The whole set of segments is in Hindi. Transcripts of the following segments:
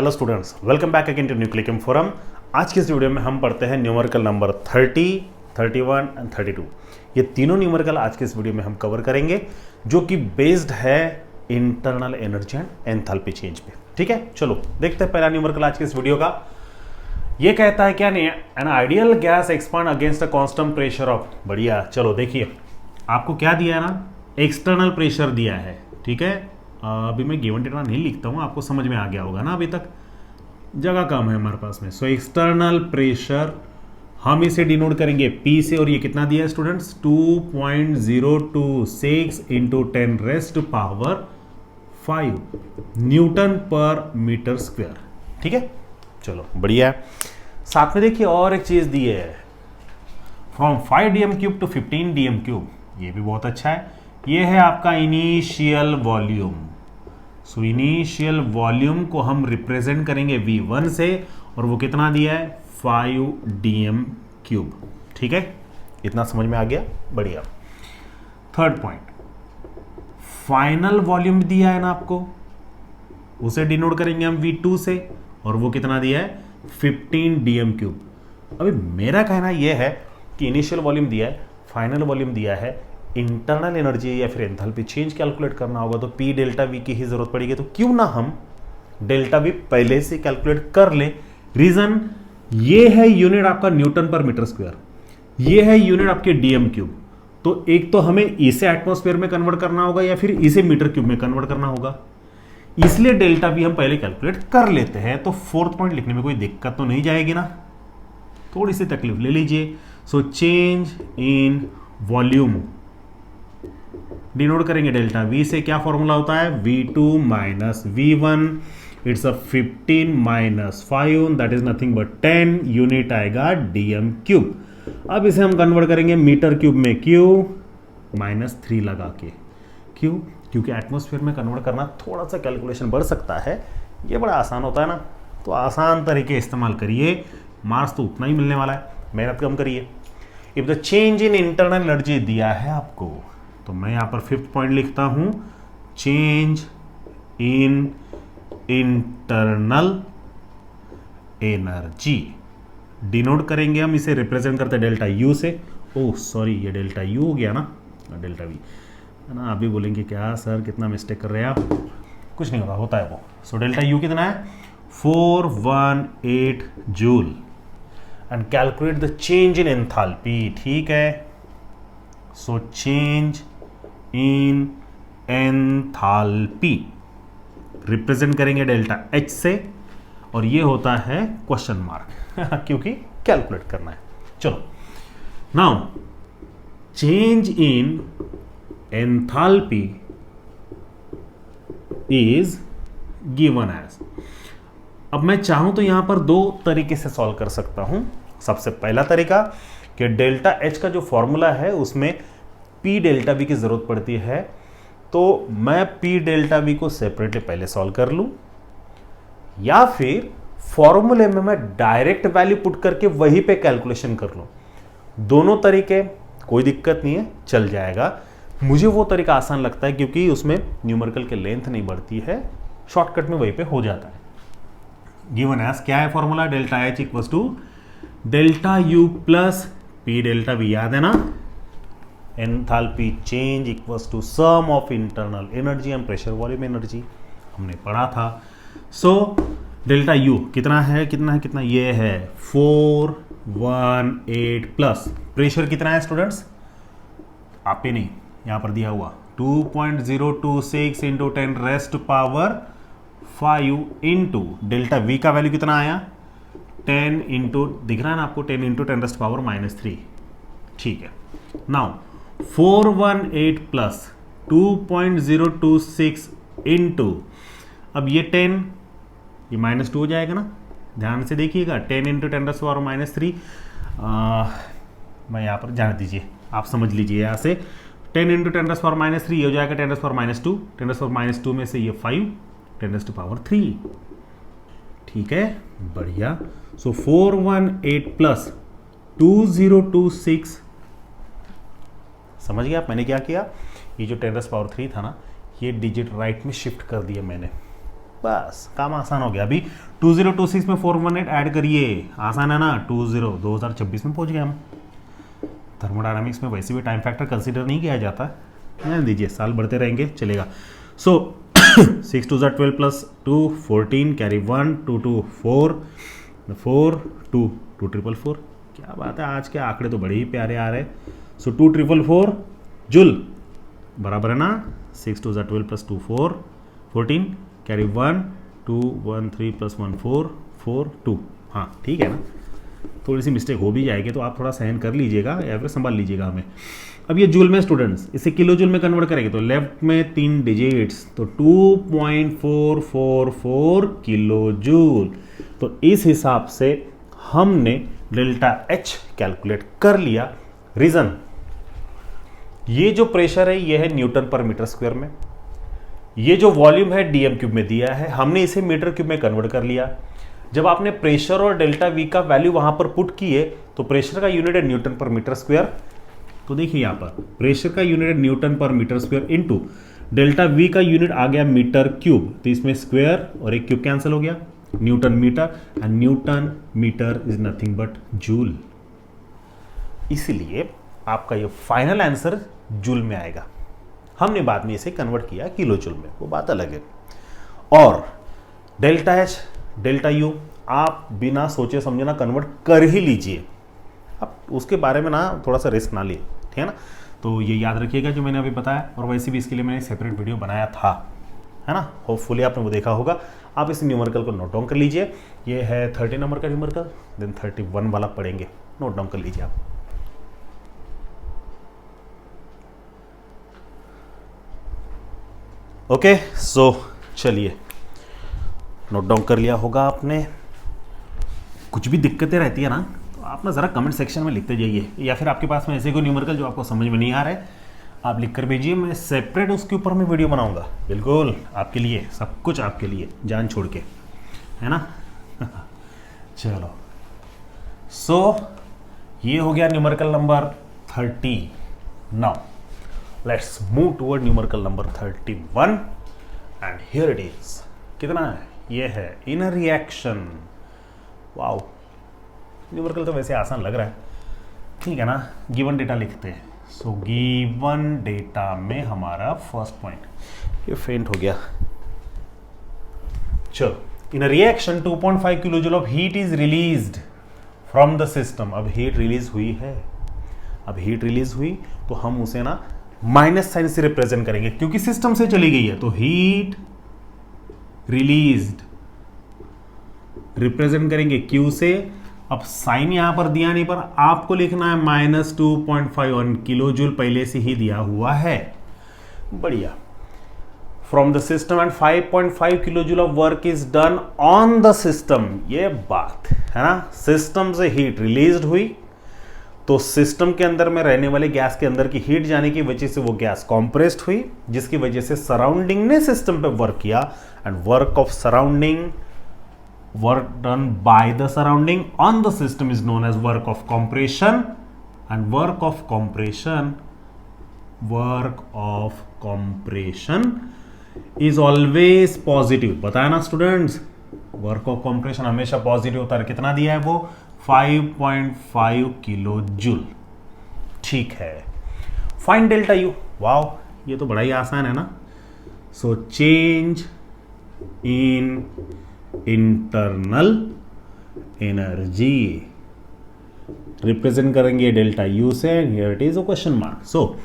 Hello students, welcome back again to new click forum. आज की इस वीडियो में हम पढ़ते हैं न्यूमेरिकल नंबर 30, 31 एंड 32। ये तीनों न्यूमेरिकल आज के इस वीडियो में हम कवर करेंगे, जो कि बेस्ड है internal energy and enthalpy change पे। ठीक है, चलो देखते हैं पहला न्यूमेरिकल आज के इस वीडियो का। ये कहता है क्या नहीं, an ideal gas expand against a constant pressure of. बढ़िया, चलो देखिए आपको क्या दिया है ना, एक्सटर्नल प्रेशर दिया है। ठीक है, अभी मैं गिवन डेटा नहीं लिखता हूँ, आपको समझ में आ गया होगा ना, अभी तक जगह कम है हमारे पास में। सो एक्सटर्नल प्रेशर हम इसे डिनोट करेंगे P से, और ये कितना दिया है students, 2.026 into 10⁵ Newton per metre square. ठीक है, चलो बढ़िया है। साथ में देखिए और एक चीज दी है, फ्रॉम 5 dm³ टू 15 dm³। ये भी बहुत अच्छा है। ये है आपका initial volume. So initial volume को हम रिप्रेजेंट करेंगे V1 से, और वो कितना दिया है, 5 dm³। ठीक है, इतना समझ में आ गया, बढ़िया। थर्ड पॉइंट, फाइनल वॉल्यूम दिया है ना आपको, उसे डिनोट करेंगे हम V2 से, और वो कितना दिया है, 15 dm³। अभी मेरा कहना यह है कि इनिशियल वॉल्यूम दिया है, फाइनल वॉल्यूम दिया है, इंटरनल एनर्जी या फिर एंथैल्पी चेंज कैलकुलेट करना होगा तो P डेल्टा V की ही जरूरत पड़ेगी। तो क्यों ना हम डेल्टा V पहले से कैलकुलेट कर ले। रीजन ये है, यूनिट आपका न्यूटन पर मीटर स्क्वायर, ये है यूनिट आपके dm³। तो एक तो हमें इसे एटमॉस्फेयर में कन्वर्ट करना होगा या फिर इसे मीटर क्यूब में कन्वर्ट करना होगा, इसलिए डेल्टा V हम पहले कैलकुलेट कर लेते हैं। तो फोर्थ पॉइंट लिखने में कोई दिक्कत तो नहीं जाएगी ना, थोड़ी सी तकलीफ ले लीजिए। सो चेंज इन वॉल्यूम डिनोट करेंगे डेल्टा V से। क्या फॉर्मूला होता है, V2 minus V1, it's a 15 minus 5, that is nothing but 10, unit आएगा dm³। अब इसे हम कन्वर्ट करेंगे मीटर क्यूब में, Q -3 लगा के। क्यों? क्योंकि एटमॉस्फेयर में कन्वर्ट करना थोड़ा सा कैलकुलेशन बढ़ सकता है, ये बड़ा आसान होता है ना, तो आसान तरीके इस्तेमाल करिए, मार्क्स तो उतना ही मिलने वाला है, मेहनत कम करिए। If the change in internal energy दिया है आपको, तो मैं यहां पर 5th पॉइंट लिखता हूं, change in internal energy denote करेंगे हम, इसे रिप्रेजेंट करते हैं डेल्टा U से। ओह सॉरी, ये डेल्टा U हो गया ना, डेल्टा V है ना। अभी बोलेंगे क्या सर कितना मिस्टेक कर रहे हैं आप, कुछ नहीं होगा, होता है वो। सो डेल्टा U कितना है, 418 joule, and calculate the change in enthalpy. ठीक है, so change in enthalpy represent करेंगे डेल्टा H से, और ये होता है क्वेश्चन मार्क क्योंकि कैलकुलेट करना है। चलो now change in enthalpy is given as. अब मैं चाहूं तो यहां पर दो तरीके से सॉल्व कर सकता हूं। सबसे पहला तरीका कि डेल्टा H का जो फॉर्मूला है उसमें P डेल्टा V की जरूरत पड़ती है, तो मैं P डेल्टा V को सेपरेटली पहले सॉल्व कर लूं, या फिर फॉर्मूले में मैं डायरेक्ट वैल्यू पुट करके वहीं पे कैलकुलेशन कर लूं। दोनों तरीके कोई दिक्कत नहीं है, चल जाएगा। मुझे वो तरीका आसान लगता है क्योंकि उसमें न्यूमेरिकल के लेंथ नहीं बढ़ती है, शॉर्टकट में वहीं पे हो जाता है। गिवन एज क्या है formula, delta H equals to delta U plus P delta V, याद है ना। Enthalpy change equals to sum of internal energy and pressure volume energy, हमने पढ़ा था। सो डेल्टा U कितना है, कितना ये है 418 प्लस प्रेशर कितना है स्टूडेंट्स, आप ही नहीं, यहां पर दिया हुआ 2.026 इंटू 10⁵ इंटू डेल्टा V का वैल्यू कितना आया, 10 इंटू, दिख रहा है ना आपको, 10 इंटू 10⁻⁻3। ठीक है, नाउ 418 प्लस 2.026 इंटू, अब ये 10, ये -2 हो जाएगा ना, ध्यान से देखिएगा, 10 इंटू 10⁻⁻3। मैं यहाँ पर जाने दीजिए, आप समझ लीजिए यहाँ से, 10 इंटू 10⁻⁻3 ये हो जाएगा 10⁻², 10⁻² में से ये 5, 10⁻3। ठीक है, बढ़िया। सो 418 प्लस 2026, समझ गया आप मैंने क्या किया, ये जो 10⁻³ था ना, ये डिजिट राइट में शिफ्ट कर दिया मैंने, बस काम आसान हो गया। अभी 2026 में 418 ऐड करिए, आसान है ना। 2026 में पहुंच गए हम। थर्मोडायनामिक्स में वैसे भी टाइम फैक्टर कंसीडर नहीं किया जाता, रहने दीजिए, साल बढ़ते रहेंगे चलेगा। सो 6 2 12 प्लस 2 14 कैरी 1 2 2 4 4 2 2 4 4। क्या बात है, आज के आंकड़े तो बड़े ही प्यारे आ रहे हैं। सो 2 4 4 जूल बराबर है ना 6 2 12 प्लस 2 4 14 कैरी 1 2 1 3 प्लस 1 4 4 2। हाँ ठीक है ना, थोड़ी सी मिस्टेक हो भी जाएगी तो आप थोड़ा सहन कर लीजिएगा या फिर संभाल लीजिएगा हमें। अब ये जूल में स्टूडेंट्स, इसे किलो जूल में कन्वर्ट करेंगे तो लेफ्ट में 3 डिजिट्स तो 2.444 किलो जूल। तो इस हिसाब से हमने डेल्टा एच कैलकुलेट कर लिया। रीजन, ये जो प्रेशर है ये है न्यूटन पर मीटर स्क्वायर में, ये जो वॉल्यूम है डीएम क्यूब में दिया है, हमने इसे मीटर क्यूब में कन्वर्ट कर लिया। जब आपने प्रेशर और डेल्टा वी का वैल्यू वहां पर पुट किए तो प्रेशर का यूनिट है न्यूटन पर मीटर स्क्वायर। तो देखिए यहां पर प्रेशर का यूनिट है newton per metre square into delta V का यूनिट आ गया मीटर क्यूब, तो इसमें स्क्वायर और एक क्यूब कैंसिल हो गया, newton metre, and newton metre is nothing but joule. इसलिए आपका ये फाइनल आंसर जूल में आएगा। हमने बाद में इसे कन्वर्ट किया किलो जूल में, वो बात अलग है। और डेल्टा एच डेल्टा यू आप बिना सोचे समझे ना कन्वर्ट कर ही लीजिए, आप उसके बारे में ना थोड़ा सा रिस्क ना लिए, ठीक है ना। तो ये याद रखिएगा जो मैंने अभी बताया, और वैसे भी इसके लिए मैंने सेपरेट वीडियो बनाया था, है ना, होपफुली आपने वो देखा होगा। आप इस न्यूमेरिकल को नोट डाउन कर लीजिए, ये है 30 नंबर का न्यूमेरिकल, देन 31 वाला पढ़ेंगे, नोट डाउन कर लीजिए आप। ओके सो चलिए, नोट डाउन कर लिया होगा आपने। कुछ भी दिक्कतें रहती है ना तो आप ना ज़रा कमेंट सेक्शन में लिखते जाइए, या फिर आपके पास में ऐसे कोई न्यूमेरिकल जो आपको समझ में नहीं आ रहा है आप लिख कर भेजिए, मैं सेपरेट उसके ऊपर मैं वीडियो बनाऊंगा, बिल्कुल आपके लिए, सब कुछ आपके लिए, जान छोड़ के, है ना। चलो सो ये हो गया numerical number 30। Now let's move toward numerical number 31 and here it is. कितना है? ये है इनर रिएक्शन। वाओ, न्यूमेरिकल तो वैसे आसान लग रहा है, ठीक है ना। गिवन डेटा लिखते हैं। सो गिवन डेटा में हमारा फर्स्ट पॉइंट, ये फेंट हो गया। चलो, in a reaction 2.5 kilo joule of heat is released from the system. अब हीट रिलीज हुई है, अब हीट रिलीज हुई तो हम उसे ना माइनस साइन से रिप्रेजेंट करेंगे क्योंकि सिस्टम से चली गई है, तो हीट रिलीज्ड रिप्रेजेंट करेंगे क्यू से। अब साइन यहां पर दिया नहीं, पर आपको लिखना है -2.51 किलो जूल, पहले से ही दिया हुआ है। बढ़िया। From the system and 5.5 kilo joule of work is done on the system. ये बात है ना, सिस्टम से हीट रिलीज्ड हुई तो सिस्टम के अंदर में रहने वाले गैस के अंदर की हीट जाने की वजह से वो गैस कॉम्प्रेस्ड हुई, जिसकी वजह से सराउंडिंग ने सिस्टम पे वर्क किया, and work of surrounding, work done by the surrounding on the system is known as work of compression, and work of compression is always positive। बताया ना स्टूडेंट्स, वर्क ऑफ कंप्रेशन हमेशा पॉजिटिव होता है। कितना दिया है वो? 5.5 किलो जूल। ठीक है, फाइंड डेल्टा यू। वाओ, ये तो बड़ा ही आसान है ना। सो change in internal energy represent करेंगे डेल्टा यू से, here it is a question mark. So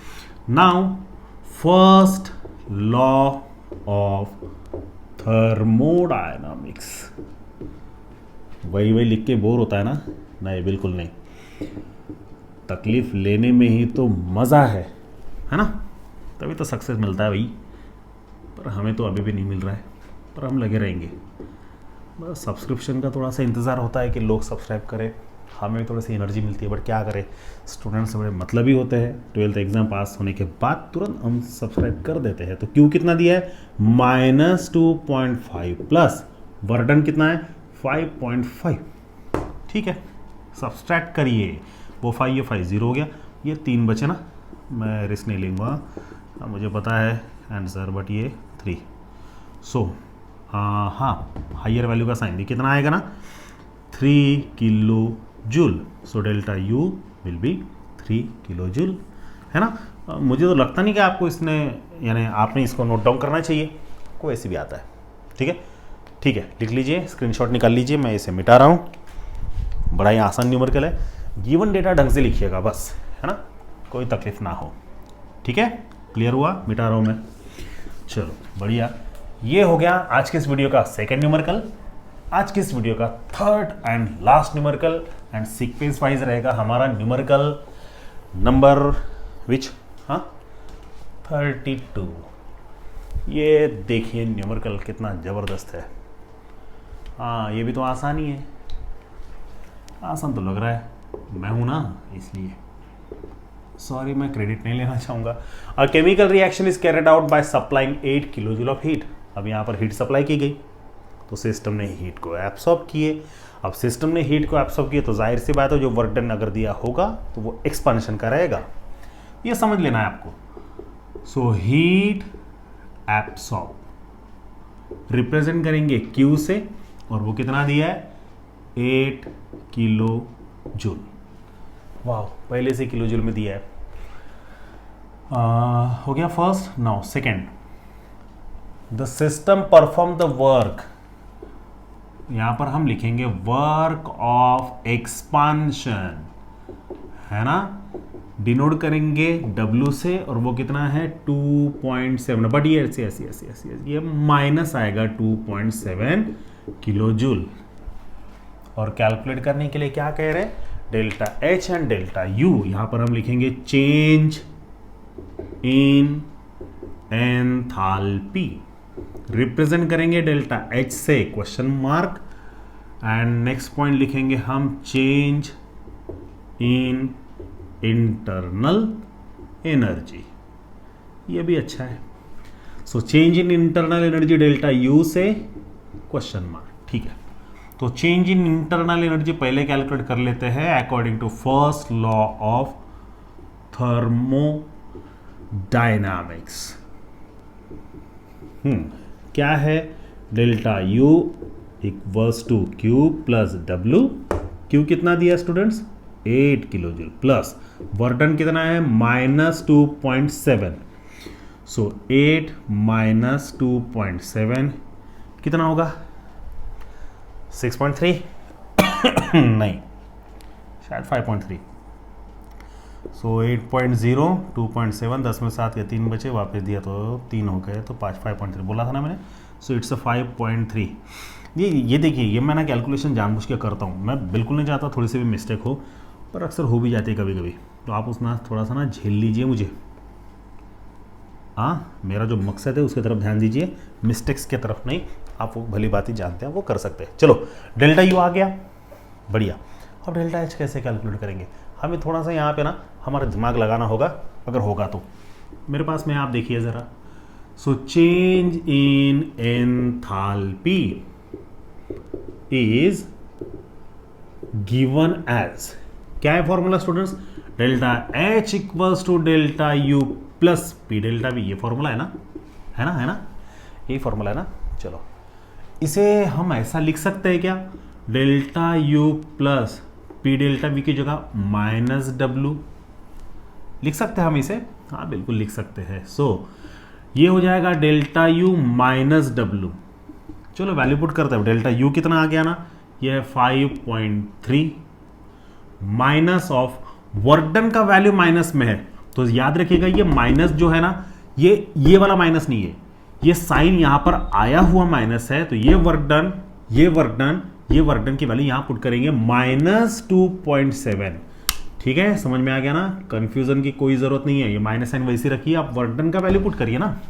now first law of thermodynamics, वही लिख के बोर होता है ना? नहीं, बिल्कुल नहीं, तकलीफ लेने में ही तो मजा है ना, तभी तो सक्सेस मिलता है भाई। पर हमें तो अभी भी नहीं मिल रहा है, पर हम लगे रहेंगे। बस सब्सक्रिप्शन का थोड़ा सा इंतज़ार होता है कि लोग सब्सक्राइब करें, हमें थोड़ी सी एनर्जी मिलती है, बट क्या करें, स्टूडेंट्स बड़े मतलबी होते हैं। 12th एग्जाम पास होने के बाद तुरंत हम सब्सक्राइब कर देते हैं। तो क्यू कितना दिया है? -2.5 प्लस वर्डन कितना है? 5.5। ठीक है, सब्सट्रैक्ट करिए, वो 5 ये 5 0 हो गया, ये 3 बचे ना, मैं रिस्क नहीं लूँगा, मुझे पता है आंसर, बट ये 3। सो हाँ हाइयर वैल्यू का साइन दी, कितना आएगा ना 3 kilo joule. So delta U will be 3 kilo joule, है ना। मुझे तो लगता नहीं कि आपको इसने यानी आपने इसको नोट डाउन करना चाहिए, को ऐसे भी आता है। ठीक है, ठीक है, लिख लीजिए, स्क्रीनशॉट निकाल लीजिए, मैं इसे मिटा रहा हूँ। बड़ा ही आसान न्यूमेरिकल है, गिवन डेटा ढंग से लिखिएगा बस, है ना, कोई तकलीफ ना हो। ठीक है, क्लियर हुआ, मिटा रहा हूँ मैं। चलो बढ़िया, ये हो गया आज के इस वीडियो का सेकंड न्यूमेरिकल। आज के इस वीडियो का third and last numerical, and sequence wise रहेगा हमारा न्यूमेरिकल नंबर विच 32। ये देखिए न्यूमेरिकल कितना ज़बरदस्त है। हाँ ये भी तो आसान ही है, आसान तो लग रहा है, मैं हूं ना इसलिए, सॉरी मैं क्रेडिट नहीं लेना चाहूँगा। A chemical reaction is carried out by supplying 8 kilo joule of heat. अब यहाँ पर हीट सप्लाई की गई तो सिस्टम ने हीट को एब्सॉर्ब किए। अब सिस्टम ने हीट को एब्सॉर्ब किए तो जाहिर सी बात है जो वर्क डन अगर दिया होगा तो वो एक्सपांशन का रहेगा, ये समझ लेना है आपको। सो हीट एब्सॉर्ब रिप्रेजेंट करेंगे Q से, और वो कितना दिया है 8 किलो जूल। वाह, पहले से किलो जूल में दिया है। हो गया first. Now second, the system perform the work, यहां पर हम लिखेंगे वर्क ऑफ एक्सपांशन, है ना, डिनोट करेंगे W से, और वो कितना है 2.7, बट ये माइनस आएगा 2.7 किलो जूल। और कैलकुलेट करने के लिए क्या कह रहे हैं, delta H and delta U, यहां पर हम लिखेंगे चेंज इन एंथैल्पी, रिप्रेजेंट करेंगे डेल्टा H से question mark, and next point लिखेंगे हम चेंज इन इंटरनल एनर्जी, ये भी अच्छा है। So change in internal energy delta U से क्वेश्चन मार्क, ठीक है। तो चेंज इन इंटरनल एनर्जी पहले कैलकुलेट कर लेते हैं according to first law of thermodynamics. क्या है, delta U equals to Q plus W। Q कितना दिया students 8 kilo joule, plus work done कितना है -2.7। सो 8 माइनस 2.7 कितना होगा 6.3 नहीं शायद 5.3। सो 8.0 2.7, 10 में 7 या 3 बचे, वापस दिया तो 3 हो गए, तो 5.3 बोला था ना मैंने। So it's a 5.3। ये देखिए, ये मैं ना कैलकुलेशन जानबूझ के करता हूँ, मैं बिल्कुल नहीं चाहता थोड़ी सी भी मिस्टेक हो, पर अक्सर हो भी जाती है कभी कभी, तो आप उसमें थोड़ा सा ना झेल लीजिए मुझे। हाँ, मेरा जो मकसद है उसकी तरफ ध्यान दीजिए, मिस्टेक्स की तरफ नहीं। आप वो भली बात ही जानते हैं, वो कर सकते हैं। चलो डेल्टा U आ गया, बढ़िया। अब डेल्टा H कैसे कैलकुलेट करेंगे, हमें थोड़ा सा यहाँ पे ना हमारा दिमाग लगाना होगा, अगर होगा तो। मेरे पास में आप देखिए ज़रा, so change in enthalpy is given as, क्या है formula students, delta H equals to delta U plus P delta V। ये फॉर्मूला है ना, है ना, है ना, यही फॉर्मूला है ना। चलो इसे हम ऐसा लिख सकते हैं क्या, delta U plus P delta V की जगह -W लिख सकते हैं हम इसे, हाँ बिल्कुल लिख सकते हैं। सो ये हो जाएगा डेल्टा U माइनस W। चलो वैल्यू पुट करते हैं, डेल्टा U कितना आ गया ना, ये है 5.3 माइनस ऑफ वर्क डन का वैल्यू माइनस में है, तो याद रखिएगा ये माइनस जो है ना, ये वाला माइनस नहीं है, ये साइन यहां पर आया हुआ माइनस है। तो ये वर्क डन की वैल्यू यहां पुट करेंगे -2.7। ठीक है, समझ में आ गया ना, कंफ्यूजन की कोई जरूरत नहीं है, ये माइनस साइन वैसे रखिए, आप वर्क डन का वैल्यू पुट करिए ना।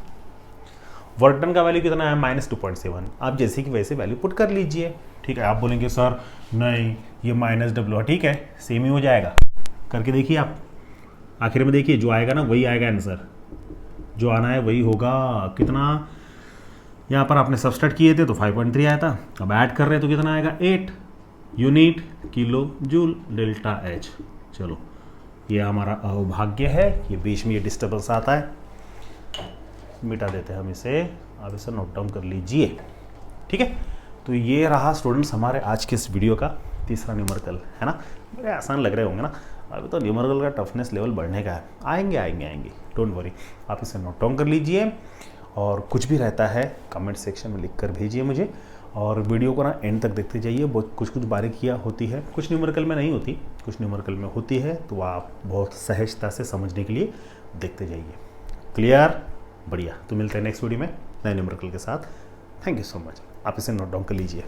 वर्क डन का वैल्यू कितना है -2.7, आप जैसे कि वैसे वैल्यू पुट कर लीजिए। ठीक है, आप बोलेंगे सर नहीं ये -W है, ठीक है सेम ही हो जाएगा, करके देखिए आप, आखिर में देखिए जो आएगा ना वही आएगा आंसर, जो आना है वही होगा। कितना यहाँ पर आपने सब्सट्रैक्ट किए थे तो 5.3 आया था, अब ऐड कर रहे हैं तो कितना आएगा 8 unit kilo joule delta H। चलो ये हमारा अभाग्य है, ये बीच में ये डिस्टर्बेंस आता है, मिटा देते हैं हम इसे, आप इसे नोट डाउन कर लीजिए। ठीक है, तो ये रहा स्टूडेंट्स हमारे आज के इस वीडियो का तीसरा न्यूमेरिकल, है ना। बड़े आसान लग रहे होंगे ना, अभी तो न्यूमेरिकल का टफनेस लेवल बढ़ने का है, आएंगे, डोंट वरी। आप इसे नोट डाउन कर लीजिए और कुछ भी रहता है कमेंट सेक्शन में लिख कर भेजिए मुझे, और वीडियो को ना एंड तक देखते जाइए। बहुत कुछ बारीकियाँ होती है, कुछ न्यूमेरिकल में नहीं होती, कुछ न्यूमेरिकल में होती है, तो आप बहुत सहजता से समझने के लिए देखते जाइए। क्लियर, बढ़िया। तो मिलते हैं नेक्स्ट वीडियो में नए न्यूमेरिकल के साथ। Thank you so much. आप इसे नोट डाउन कर लीजिए।